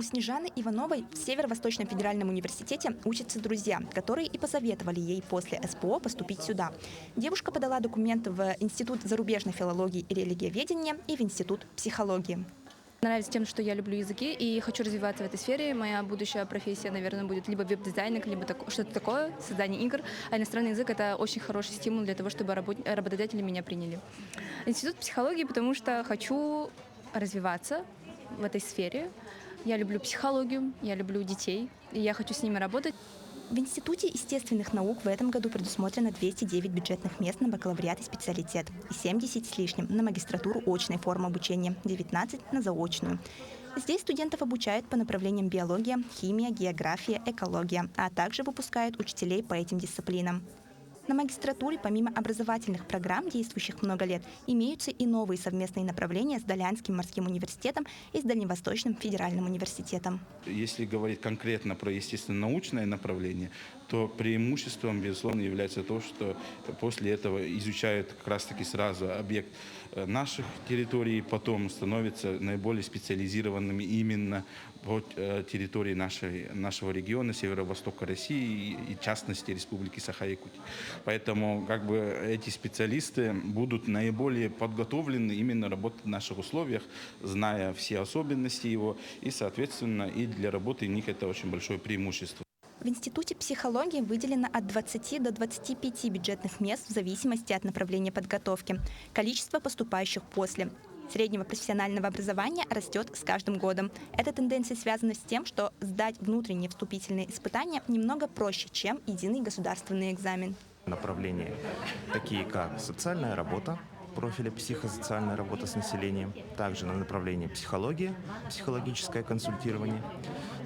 У Снежаны Ивановой в Северо-Восточном федеральном университете учатся друзья, которые и посоветовали ей после СПО поступить сюда. Девушка подала документы в Институт зарубежной филологии и религиоведения и в Институт психологии. Нравится тем, что я люблю языки и хочу развиваться в этой сфере. Моя будущая профессия, наверное, будет либо веб-дизайнер, либо что-то такое, создание игр. А иностранный язык — это очень хороший стимул для того, чтобы работодатели меня приняли. Институт психологии, потому что хочу развиваться в этой сфере. Я люблю психологию, я люблю детей, и я хочу с ними работать. В Институте естественных наук в этом году предусмотрено 209 бюджетных мест на бакалавриат и специалитет и 70 с лишним на магистратуру очной формы обучения, 19 на заочную. Здесь студентов обучают по направлениям биология, химия, география, экология, а также выпускают учителей по этим дисциплинам. На магистратуре, помимо образовательных программ, действующих много лет, имеются и новые совместные направления с Долянским морским университетом и с Дальневосточным федеральным университетом. Если говорить конкретно про естественно-научное направление, то преимуществом, безусловно, является то, что после этого изучают как раз-таки сразу объект наших территорий, потом становятся наиболее специализированными именно по территории нашего региона, северо-востока России и, в частности, Республики Саха-Якутия. Поэтому эти специалисты будут наиболее подготовлены именно работать в наших условиях, зная все особенности его, и, соответственно, и для работы у них это очень большое преимущество. В Институте психологии выделено от 20 до 25 бюджетных мест в зависимости от направления подготовки. Количество поступающих после среднего профессионального образования растет с каждым годом. Эта тенденция связана с тем, что сдать внутренние вступительные испытания немного проще, чем единый государственный экзамен. Направления такие как социальная работа, профиля психосоциальная работа с населением, также на направлении психология, психологическое консультирование.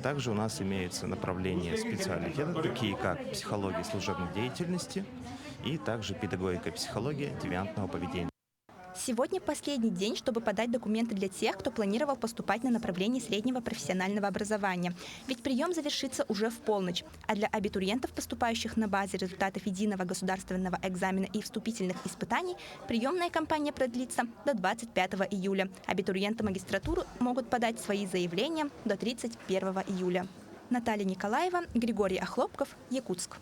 Также у нас имеются направления специалитета, такие как психология служебной деятельности и также педагогика психология девиантного поведения. Сегодня последний день, чтобы подать документы для тех, кто планировал поступать на направлении среднего профессионального образования. Ведь прием завершится уже в полночь. А для абитуриентов, поступающих на базе результатов единого государственного экзамена и вступительных испытаний, приемная кампания продлится до 25 июля. Абитуриенты магистратуры могут подать свои заявления до 31 июля. Наталья Николаева, Григорий Охлопков, Якутск.